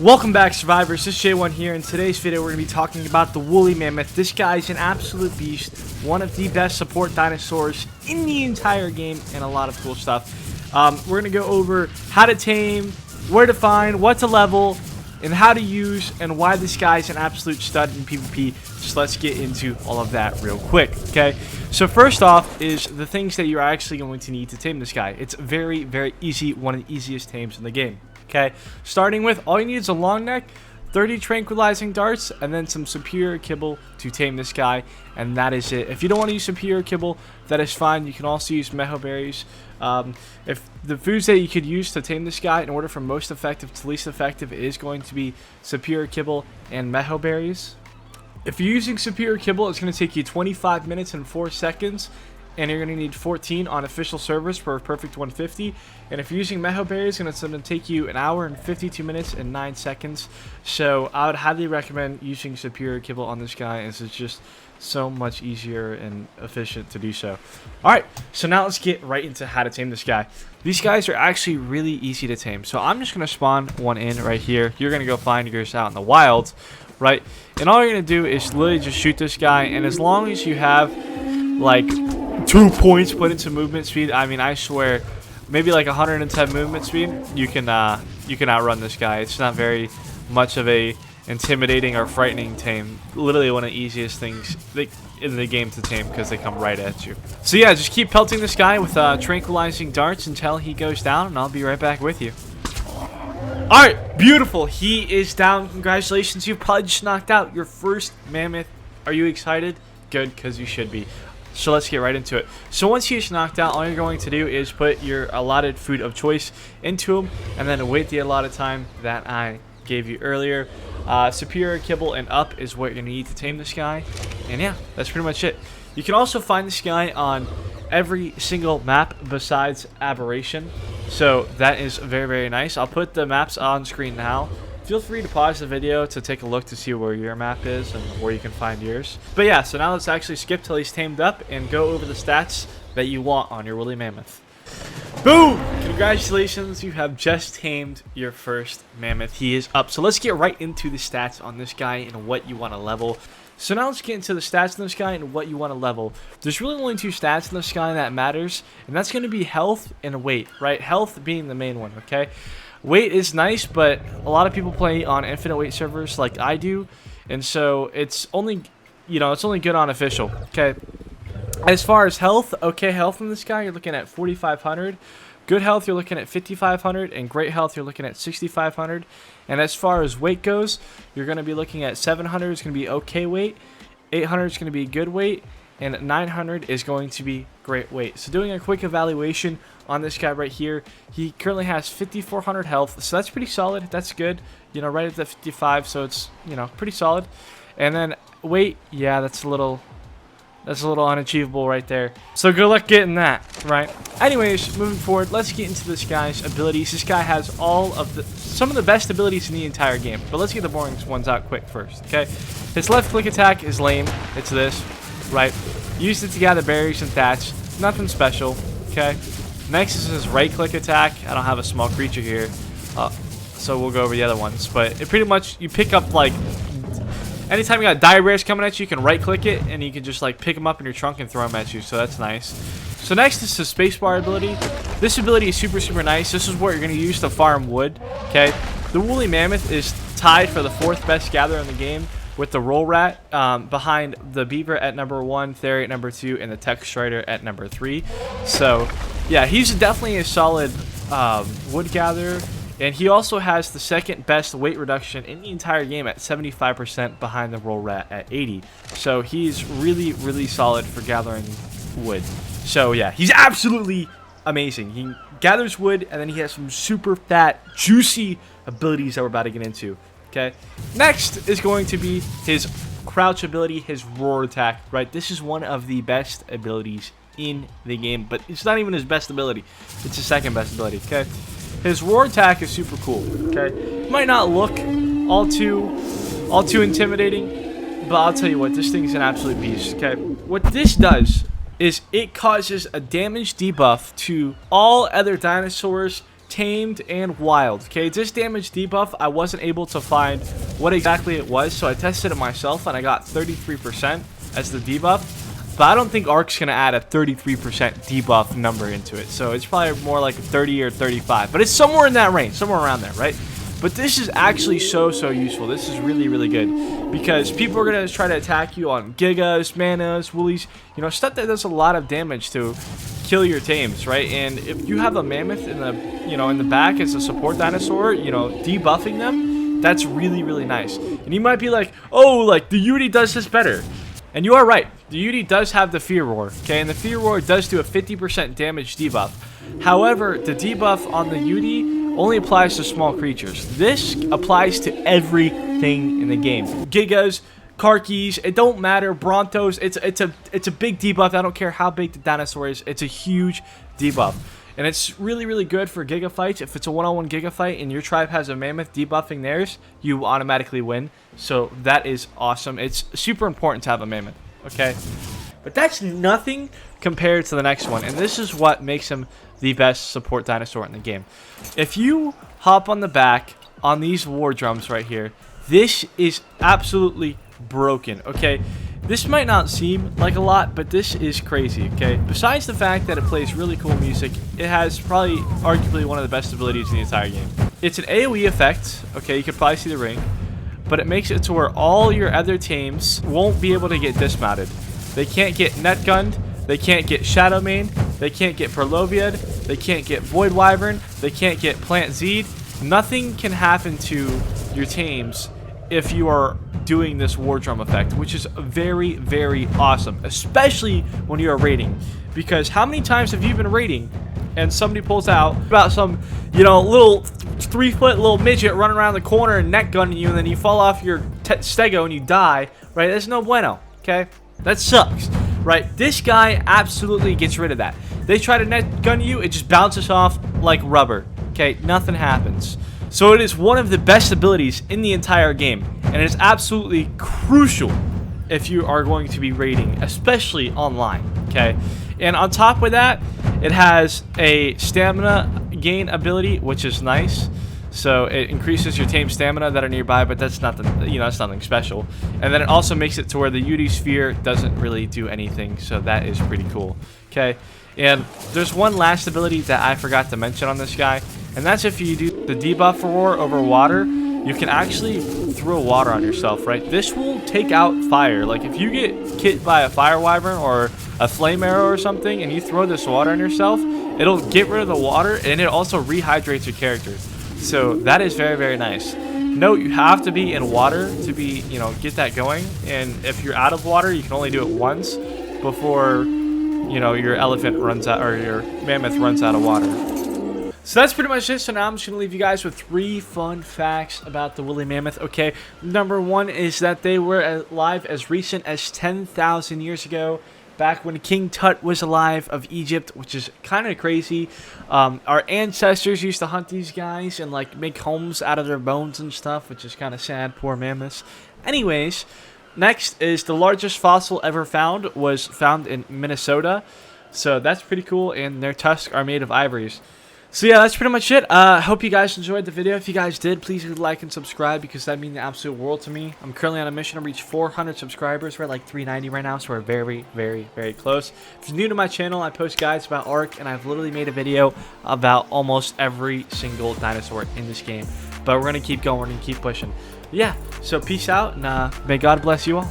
Welcome back, survivors. This is J1 here. In today's video, we're going to be talking about the woolly mammoth. This guy's an absolute beast, one of the best support dinosaurs in the entire game, and a lot of cool stuff. We're going to go over how to tame, where to find, what to level, and how to use, and why this guy's an absolute stud in PvP. So let's get into all of that real quick, okay? So first off is the things that you're actually going to need to tame this guy. It's very, very easy, one of the easiest tames in the game. Okay, starting with all you need is a long neck, 30 tranquilizing darts, and then some superior kibble to tame this guy, and that is it. If you don't want to use superior kibble, that is fine. You can also use meho berries. If the foods that you could use to tame this guy in order from most effective to least effective is going to be superior kibble and meho berries. If you're using superior kibble, it's going to take you 25 minutes and 4 seconds. And you're going to need 14 on official servers for a perfect 150. And if you're using meho berries, it's going to take you an hour and 52 minutes and 9 seconds. So I would highly recommend using superior kibble on this guy, as it's just so much easier and efficient to do so. Alright, so now let's get right into how to tame this guy. These guys are actually really easy to tame. So I'm just going to spawn one in right here. You're going to go find yours out in the wild, right? And all you're going to do is literally just shoot this guy. And as long as you have like 2 points put into movement speed, I mean, I swear, maybe like 110 movement speed, you can outrun this guy. It's not very much of a intimidating or frightening tame. Literally one of the easiest things in the game to tame, because they come right at you. So yeah, just keep pelting this guy with tranquilizing darts until he goes down, and I'll be right back with you. Alright, beautiful. He is down. Congratulations, you probably just knocked out your first mammoth. Are you excited? Good, because you should be. So let's get right into it. So once he's knocked out, all you're going to do is put your allotted food of choice into him, and then wait the allotted time that I gave you earlier. Superior kibble and up is what you're going to need to tame this guy. And yeah, that's pretty much it. You can also find this guy on every single map besides Aberration. So that is very, very nice. I'll put the maps on screen now. Feel free to pause the video to take a look to see where your map is and where you can find yours. But yeah, so now let's actually skip till he's tamed up and go over the stats that you want on your woolly mammoth. Boom! Congratulations, you have just tamed your first mammoth. He is up. So let's get right into the stats on this guy and what you want to level. So now let's get into the stats on this guy and what you want to level. There's really only 2 stats in this guy that matters, and that's going to be health and weight, right? Health being the main one, okay? Weight is nice, but a lot of people play on infinite weight servers like I do, and so it's only, it's only good on official, okay? As far as health, okay, health in this guy, you're looking at 4,500. Good health, you're looking at 5,500, and great health, you're looking at 6,500. And as far as weight goes, you're going to be looking at 700 is going to be okay weight, 800 is going to be good weight, and 900 is going to be great weight. So doing a quick evaluation on this guy right here, he currently has 5,400 health, so that's pretty solid. That's good, right at the 55, so it's pretty solid. And then weight, yeah, that's a little unachievable right there. So good luck getting that, right? Anyways, moving forward, let's get into this guy's abilities. This guy has some of the best abilities in the entire game, but let's get the boring ones out quick first, okay? His left click attack is lame. It's this, right? Used it to gather berries and thatch. Nothing special, okay? Next is his right click attack. I don't have a small creature here, so we'll go over the other ones. But it pretty much, you pick up like, anytime you got dire bears coming at you, you can right click it and you can just like pick them up in your trunk and throw them at you, so that's nice. So next is his spacebar ability. This ability is super, super nice. This is what you're going to use to farm wood, okay? The woolly mammoth is tied for the 4th best gatherer in the game, with the roll rat behind the beaver at number 1, Theory at number 2, and the tech strider at number 3. So yeah, he's definitely a solid wood gatherer, and he also has the 2nd best weight reduction in the entire game at 75% behind the roll rat at 80. So he's really, really solid for gathering wood. So yeah, he's absolutely amazing. He gathers wood, and then he has some super fat, juicy abilities that we're about to get into. Okay, next is going to be his crouch ability, his roar attack, right? This is one of the best abilities in the game, but it's not even his best ability. It's his 2nd best ability, okay? His roar attack is super cool, okay? It might not look all too intimidating, but I'll tell you what, this thing's an absolute beast, okay? What this does is it causes a damage debuff to all other dinosaurs tamed, and wild. Okay, this damage debuff, I wasn't able to find what exactly it was, so I tested it myself, and I got 33% as the debuff. But I don't think Ark's going to add a 33% debuff number into it. So it's probably more like 30 or 35. But it's somewhere in that range. Somewhere around there, right? But this is actually so useful. This is really, really good. Because people are going to try to attack you on Gigas, Manas, Woolies. You know, stuff that does a lot of damage to kill your tames, right? And if you have a Mammoth in the, in the back as a support dinosaur, debuffing them, that's really, really nice. And you might be like, oh, like the Yudi does this better. And you are right. The Yudi does have the Fear Roar, okay? And the Fear Roar does do a 50% damage debuff. However, the debuff on the Yudi only applies to small creatures. This applies to everything in the game. Gigas, Karkis, it don't matter. Brontos, it's a big debuff. I don't care how big the dinosaur is. It's a huge debuff. And it's really, really good for Giga fights. If it's a one-on-one Giga fight and your tribe has a Mammoth debuffing theirs, you automatically win. So that is awesome. It's super important to have a Mammoth, okay? But that's nothing compared to the next one. And this is what makes him the best support dinosaur in the game. If you hop on the back on these war drums right here, this is absolutely broken, okay? This might not seem like a lot, but this is crazy, okay? Besides the fact that it plays really cool music, it has probably arguably one of the best abilities in the entire game. It's an AoE effect, okay? You can probably see the ring, but it makes it to where all your other tames won't be able to get dismounted. They can't get net gunned, they can't get shadow maned, they can't get Perloviad, they can't get void wyvern, they can't get plant z'd. Nothing can happen to your tames if you are doing this war drum effect, which is very, very awesome, especially when you're raiding. Because how many times have you been raiding and somebody pulls out about some, little 3-foot little midget running around the corner and net gunning you, and then you fall off your stego and you die, right? That's no bueno, okay? That sucks, right? This guy absolutely gets rid of that. They try to net gun you, it just bounces off like rubber, okay? Nothing happens. So it is one of the best abilities in the entire game, and it is absolutely crucial if you are going to be raiding, especially online, okay? And on top of that, it has a stamina gain ability, which is nice. So it increases your tame stamina that are nearby, but that's not that's nothing special. And then it also makes it to where the Yudi Sphere doesn't really do anything, so that is pretty cool, okay? And there's one last ability that I forgot to mention on this guy, and that's if you do the debuff roar over water, you can actually throw water on yourself, right? This will take out fire. Like if you get hit by a fire wyvern or a flame arrow or something and you throw this water on yourself, it'll get rid of the water and it also rehydrates your character. So that is very, very nice. Note, you have to be in water to be, get that going. And if you're out of water, you can only do it once before, your elephant runs out or your mammoth runs out of water. So that's pretty much it. So now I'm just going to leave you guys with 3 fun facts about the woolly mammoth, okay? Number 1 is that they were alive as recent as 10,000 years ago, back when King Tut was alive of Egypt, which is kind of crazy. Our ancestors used to hunt these guys and like make homes out of their bones and stuff, which is kind of sad. Poor mammoths. Anyways, next is the largest fossil ever found was found in Minnesota. So that's pretty cool, and their tusks are made of ivories. So yeah, that's pretty much it. Hope you guys enjoyed the video. If you guys did, please like and subscribe because that means the absolute world to me. I'm currently on a mission to reach 400 subscribers. We're at like 390 right now, so we're very, very, very close. If you're new to my channel, I post guides about Ark, and I've literally made a video about almost every single dinosaur in this game. But we're going to keep going. We're going to keep pushing. Yeah, so peace out, and may God bless you all.